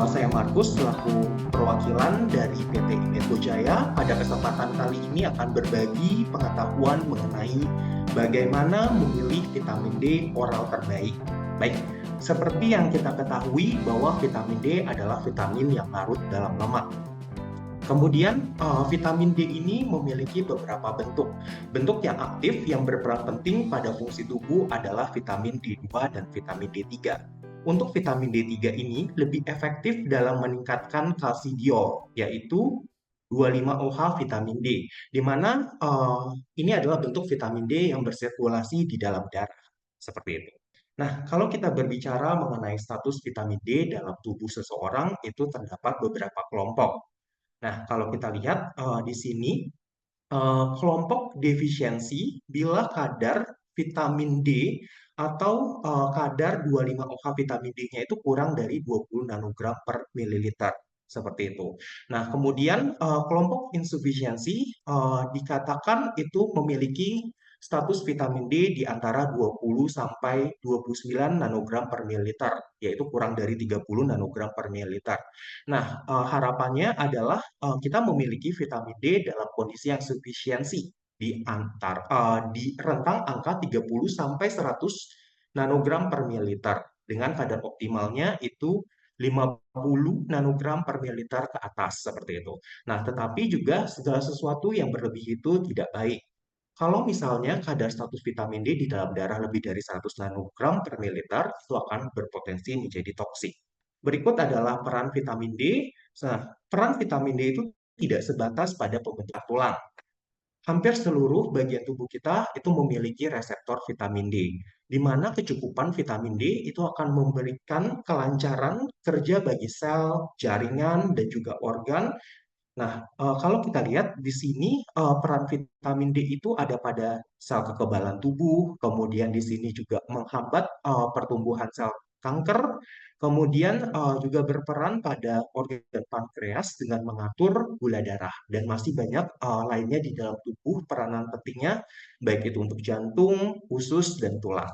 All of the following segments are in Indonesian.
Saya Markus selaku perwakilan dari PT Imeco Jaya. Pada kesempatan kali ini akan berbagi pengetahuan mengenai bagaimana memilih vitamin D oral terbaik. Baik, seperti yang kita ketahui bahwa vitamin D adalah vitamin yang larut dalam lemak. Kemudian vitamin D ini memiliki beberapa bentuk. Bentuk yang aktif yang berperan penting pada fungsi tubuh adalah vitamin D2 dan vitamin D3. Untuk vitamin D3 ini lebih efektif dalam meningkatkan kalsidiol, yaitu 25-OH vitamin D, di mana ini adalah bentuk vitamin D yang bersirkulasi di dalam darah, seperti itu. Nah, kalau kita berbicara mengenai status vitamin D dalam tubuh seseorang, itu terdapat beberapa kelompok. Nah, kalau kita lihat di sini kelompok defisiensi bila kadar vitamin D atau kadar 25-OH vitamin D-nya itu kurang dari 20 nanogram per mililiter. Seperti itu. Nah, kemudian kelompok insufisiensi dikatakan itu memiliki status vitamin D di antara 20 sampai 29 nanogram per mililiter, yaitu kurang dari 30 nanogram per mililiter. Nah, harapannya adalah kita memiliki vitamin D dalam kondisi yang sufisiensi di rentang angka 30 sampai 100 nanogram per mililiter dengan kadar optimalnya itu 50 nanogram per mililiter ke atas seperti itu. Nah, tetapi juga segala sesuatu yang berlebih itu tidak baik. Kalau misalnya kadar status vitamin D di dalam darah lebih dari 100 nanogram per mililiter, itu akan berpotensi menjadi toksik. Berikut adalah peran vitamin D. Nah, peran vitamin D itu tidak sebatas pada pembentukan tulang. Hampir seluruh bagian tubuh kita itu memiliki reseptor vitamin D, di mana kecukupan vitamin D itu akan memberikan kelancaran kerja bagi sel, jaringan, dan juga organ. Nah, kalau kita lihat di sini peran vitamin D itu ada pada sel kekebalan tubuh, kemudian di sini juga menghambat pertumbuhan sel kanker, kemudian juga berperan pada organ pankreas dengan mengatur gula darah dan masih banyak lainnya di dalam tubuh peranan pentingnya baik itu untuk jantung, usus dan tulang.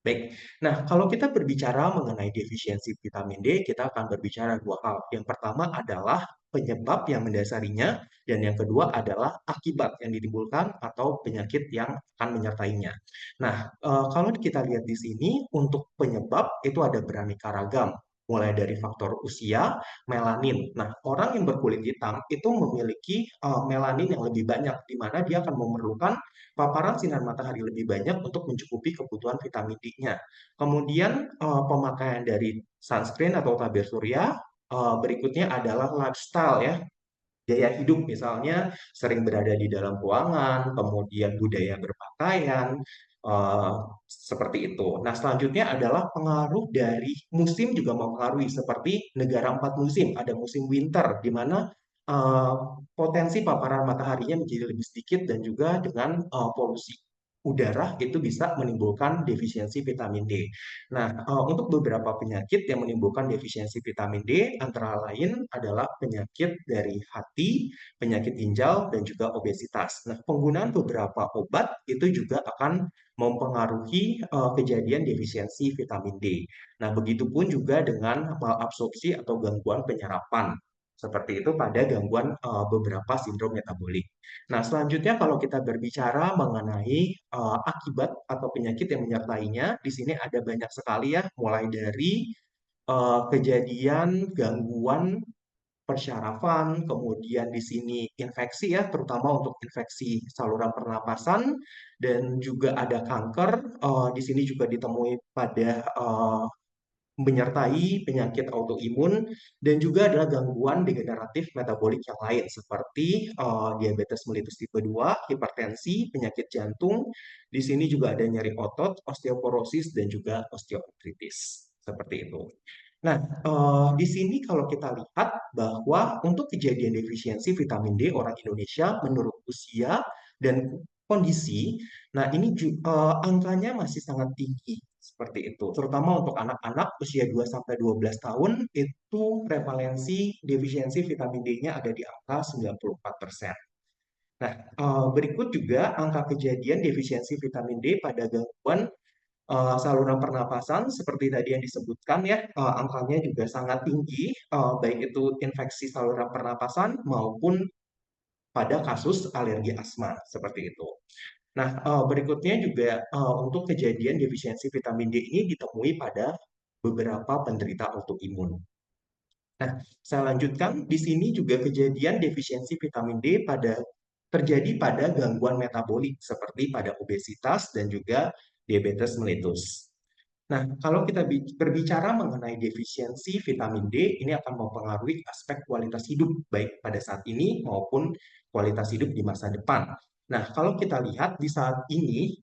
Baik, nah kalau kita berbicara mengenai defisiensi vitamin D, kita akan berbicara dua hal. Yang pertama adalah penyebab yang mendasarinya, dan yang kedua adalah akibat yang ditimbulkan atau penyakit yang akan menyertainya. Nah, kalau kita lihat di sini, untuk penyebab itu ada beraneka ragam, mulai dari faktor usia, melanin. Nah, orang yang berkulit hitam itu memiliki melanin yang lebih banyak, di mana dia akan memerlukan paparan sinar matahari lebih banyak untuk mencukupi kebutuhan vitamin D-nya. Kemudian pemakaian dari sunscreen atau tabir surya, berikutnya adalah lifestyle ya, gaya hidup misalnya sering berada di dalam ruangan, kemudian budaya berpakaian, eh, seperti itu. Nah, selanjutnya adalah pengaruh dari musim juga mempengaruhi, seperti negara empat musim. Ada musim winter, di mana eh, potensi paparan mataharinya menjadi lebih sedikit dan juga dengan polusi udara itu bisa menimbulkan defisiensi vitamin D. Nah, untuk beberapa penyakit yang menimbulkan defisiensi vitamin D, antara lain adalah penyakit dari hati, penyakit ginjal, dan juga obesitas. Nah, penggunaan beberapa obat itu juga akan mempengaruhi kejadian defisiensi vitamin D. Nah, begitupun juga dengan malabsorpsi atau gangguan penyerapan. Seperti itu pada gangguan beberapa sindrom metabolik. Nah, selanjutnya kalau kita berbicara mengenai akibat atau penyakit yang menyertainya, di sini ada banyak sekali ya, mulai dari kejadian gangguan persyarafan, kemudian di sini infeksi ya, terutama untuk infeksi saluran pernapasan, dan juga ada kanker. Di sini juga ditemui pada menyertai penyakit autoimun dan juga adalah gangguan degeneratif metabolik yang lain seperti diabetes mellitus tipe 2, hipertensi, penyakit jantung. Di sini juga ada nyeri otot, osteoporosis dan juga osteoartritis. Seperti itu. Nah, di sini kalau kita lihat bahwa untuk kejadian defisiensi vitamin D orang Indonesia menurut usia dan kondisi, nah ini angkanya masih sangat tinggi seperti itu. Terutama untuk anak-anak usia 2 sampai 12 tahun itu prevalensi defisiensi vitamin D-nya ada di angka 94%. Nah, berikut juga angka kejadian defisiensi vitamin D pada gangguan saluran pernapasan seperti tadi yang disebutkan ya, angkanya juga sangat tinggi, baik itu infeksi saluran pernapasan maupun pada kasus alergi asma seperti itu. Nah, berikutnya juga untuk kejadian defisiensi vitamin D ini ditemui pada beberapa penderita autoimun. Nah, saya lanjutkan di sini juga kejadian defisiensi vitamin D terjadi pada gangguan metabolik seperti pada obesitas dan juga diabetes mellitus. Nah, kalau kita berbicara mengenai defisiensi vitamin D, ini akan mempengaruhi aspek kualitas hidup, baik pada saat ini maupun kualitas hidup di masa depan. Nah, kalau kita lihat di saat ini,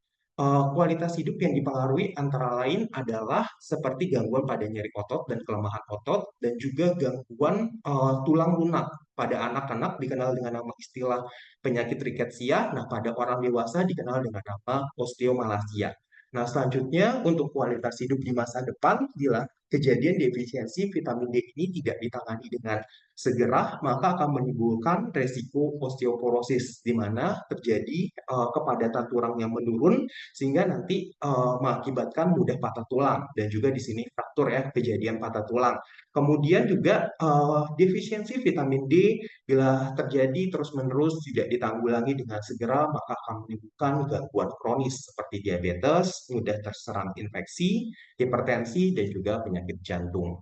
kualitas hidup yang dipengaruhi antara lain adalah seperti gangguan pada nyeri otot dan kelemahan otot, dan juga gangguan tulang lunak. Pada anak-anak dikenal dengan nama istilah penyakit riketsia, nah pada orang dewasa dikenal dengan nama osteomalacia. Nah, selanjutnya untuk kualitas hidup di masa depan, bila kejadian defisiensi vitamin D ini tidak ditangani dengan segera, maka akan menimbulkan resiko osteoporosis, di mana terjadi kepadatan tulang yang menurun, sehingga nanti mengakibatkan mudah patah tulang, dan juga di sini fraktur ya, kejadian patah tulang. Kemudian juga defisiensi vitamin D bila terjadi terus-menerus tidak ditanggulangi dengan segera, maka akan menimbulkan gangguan kronis seperti diabetes, mudah terserang infeksi, hipertensi, dan juga penyakit jantung.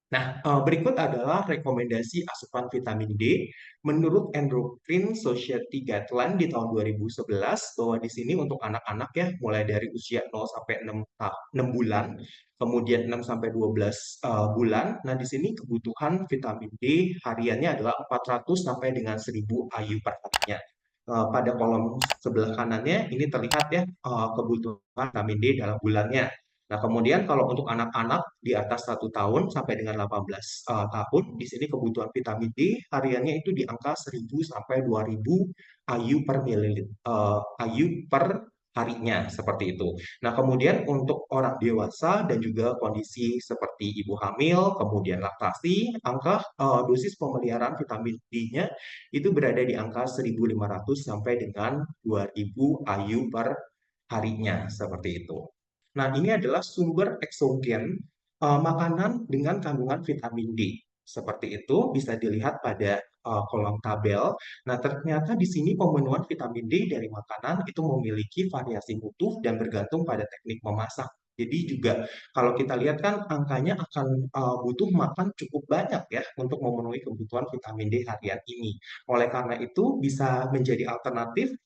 Nah, berikut adalah rekomendasi asupan vitamin D menurut Endocrine Society Guideline di tahun 2011, bahwa di sini untuk anak-anak ya mulai dari usia 0 sampai 6 bulan, kemudian 6 sampai 12 bulan. Nah, di sini kebutuhan vitamin D hariannya adalah 400 sampai dengan 1000 IU per harinya. Pada kolom sebelah kanannya ini terlihat ya kebutuhan vitamin D dalam bulannya. Nah, kemudian kalau untuk anak-anak di atas 1 tahun sampai dengan 18 tahun, di sini kebutuhan vitamin D hariannya itu di angka 1000 sampai 2000 IU per mililiter, IU per harinya, seperti itu. Nah, kemudian untuk orang dewasa dan juga kondisi seperti ibu hamil, kemudian laktasi, angka dosis pemeliharaan vitamin D-nya itu berada di angka 1500 sampai dengan 2000 IU per harinya, seperti itu. Nah, ini adalah sumber eksogen makanan dengan kandungan vitamin D. Seperti itu bisa dilihat pada kolom tabel. Nah, ternyata di sini pemenuhan vitamin D dari makanan itu memiliki variasi mutu dan bergantung pada teknik memasak. Jadi juga kalau kita lihat kan angkanya akan butuh makan cukup banyak ya untuk memenuhi kebutuhan vitamin D harian ini. Oleh karena itu bisa menjadi alternatif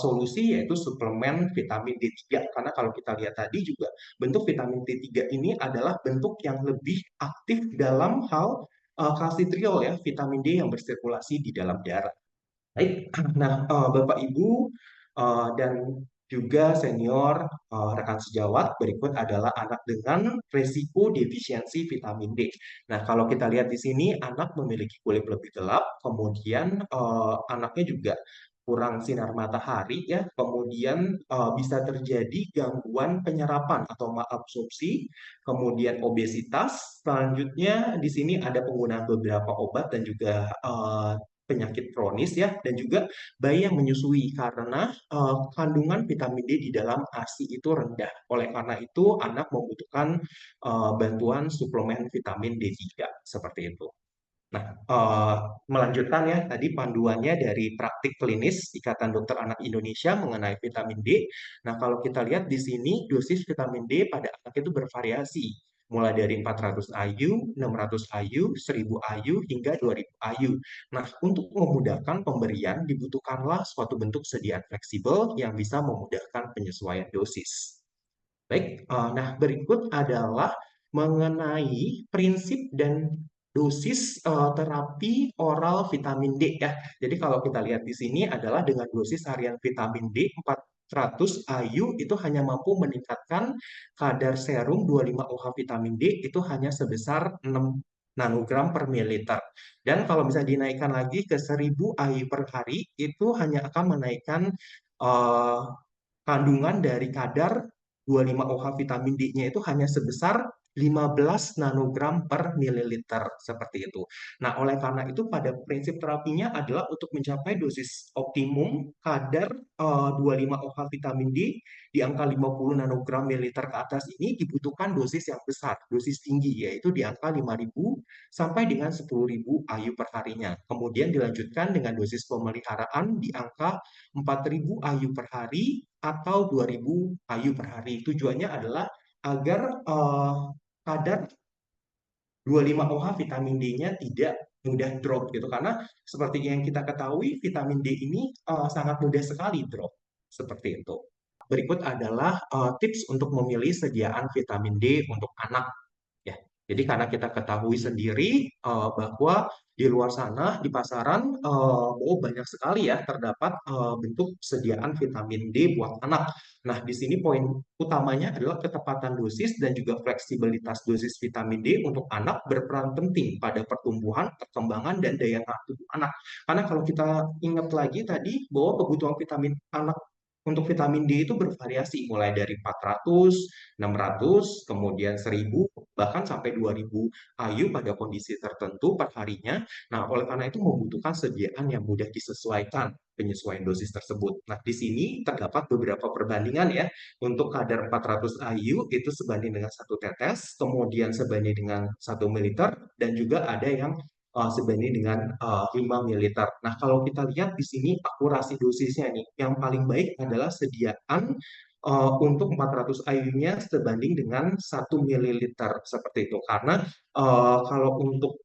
solusi yaitu suplemen vitamin D3, karena kalau kita lihat tadi juga bentuk vitamin D3 ini adalah bentuk yang lebih aktif dalam hal kalsitriol ya, vitamin D yang bersirkulasi di dalam darah. Baik, nah Bapak Ibu dan juga senior rekan sejawat, berikut adalah anak dengan resiko defisiensi vitamin D. Nah, kalau kita lihat di sini, anak memiliki kulit lebih gelap, kemudian anaknya juga kurang sinar matahari ya, kemudian bisa terjadi gangguan penyerapan atau malabsorpsi, kemudian obesitas. Selanjutnya di sini ada penggunaan beberapa obat dan juga penyakit kronis ya, dan juga bayi yang menyusui karena kandungan vitamin D di dalam ASI itu rendah. Oleh karena itu, anak membutuhkan bantuan suplemen vitamin D3 seperti itu. Nah, melanjutkan ya, tadi panduannya dari praktik klinis Ikatan Dokter Anak Indonesia mengenai vitamin D. Nah, kalau kita lihat di sini, dosis vitamin D pada anak itu bervariasi, mulai dari 400 IU, 600 IU, 1000 IU, hingga 2000 IU. Nah, untuk memudahkan pemberian, dibutuhkanlah suatu bentuk sediaan fleksibel yang bisa memudahkan penyesuaian dosis. Baik, nah berikut adalah mengenai prinsip dan dosis terapi oral vitamin D ya. Jadi kalau kita lihat di sini adalah dengan dosis harian vitamin D 400 IU itu hanya mampu meningkatkan kadar serum 25 OH vitamin D itu hanya sebesar 6 nanogram per mililiter. Dan kalau bisa dinaikkan lagi ke 1000 IU per hari itu hanya akan menaikkan kandungan dari kadar 25 OH vitamin D-nya itu hanya sebesar 15 nanogram per mililiter seperti itu. Nah, oleh karena itu pada prinsip terapinya adalah untuk mencapai dosis optimum kadar 25 OH vitamin D di angka 50 nanogram mililiter ke atas ini dibutuhkan dosis yang besar, dosis tinggi yaitu di angka 5.000 sampai dengan 10.000 IU per harinya. Kemudian dilanjutkan dengan dosis pemeliharaan di angka 4.000 IU per hari atau 2.000 IU per hari. Tujuannya adalah agar kadar 25 OH vitamin D-nya tidak mudah drop gitu karena seperti yang kita ketahui vitamin D ini sangat mudah sekali drop seperti itu. Berikut adalah tips untuk memilih sediaan vitamin D untuk anak ya. Jadi karena kita ketahui sendiri bahwa di luar sana di pasaran banyak sekali ya terdapat bentuk sediaan vitamin D buat anak. Nah, di sini poin utamanya adalah ketepatan dosis dan juga fleksibilitas dosis vitamin D untuk anak berperan penting pada pertumbuhan, perkembangan, dan daya tahan tubuh anak. Karena kalau kita ingat lagi tadi bahwa kebutuhan vitamin anak untuk vitamin D itu bervariasi mulai dari 400, 600, kemudian 1000, bahkan sampai 2000 IU pada kondisi tertentu per harinya. Nah, oleh karena itu membutuhkan sediaan yang mudah disesuaikan penyesuaian dosis tersebut. Nah, di sini terdapat beberapa perbandingan ya. Untuk kadar 400 IU itu sebanding dengan satu tetes, kemudian sebanding dengan 1 mililiter, dan juga ada yang sebanding dengan 5 mililiter. Nah, kalau kita lihat di sini akurasi dosisnya nih, yang paling baik adalah sediaan untuk 400 IU-nya sebanding dengan 1 mililiter seperti itu. Karena kalau untuk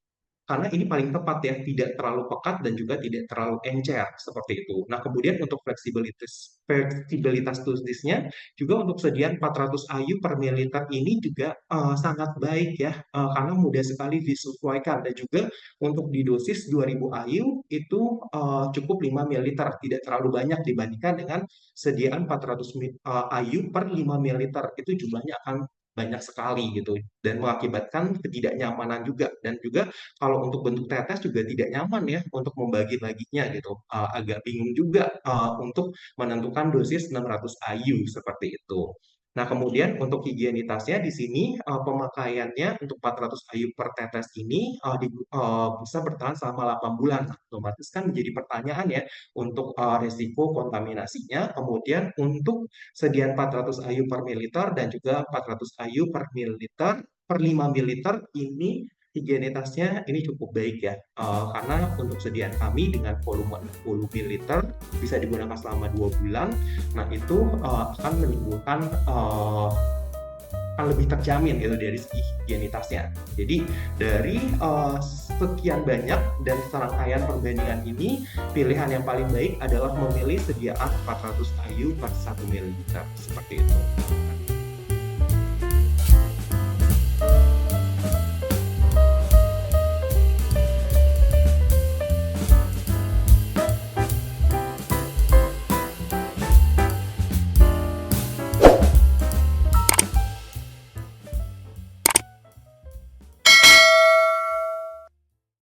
karena ini paling tepat ya, tidak terlalu pekat dan juga tidak terlalu encer seperti itu. Nah, kemudian untuk fleksibilitas dosisnya juga untuk sediaan 400 IU per mililiter ini juga sangat baik ya, karena mudah sekali disesuaikan dan juga untuk di dosis 2000 IU itu cukup 5 mililiter, tidak terlalu banyak dibandingkan dengan sediaan 400 IU per 5 mililiter. Itu jumlahnya akan banyak sekali gitu dan mengakibatkan ketidaknyamanan juga dan juga kalau untuk bentuk tetes juga tidak nyaman ya untuk membagi-baginya gitu. Agak bingung juga untuk menentukan dosis 600 IU seperti itu. Nah, kemudian untuk higienitasnya di sini pemakaiannya untuk 400 IU per tetes ini bisa bertahan selama 8 bulan. Otomatis kan menjadi pertanyaan ya untuk resiko kontaminasinya. Kemudian untuk sediaan 400 IU per mililiter dan juga 400 IU per mililiter per 5 mililiter ini higienitasnya ini cukup baik ya, karena untuk sediaan kami dengan volume 60 ml bisa digunakan selama 2 bulan. Nah, itu akan menimbulkan akan lebih terjamin gitu dari segi higienitasnya. Jadi dari sekian banyak dan serangkaian perbandingan ini, pilihan yang paling baik adalah memilih sediaan 400 IU per 1 ml seperti itu.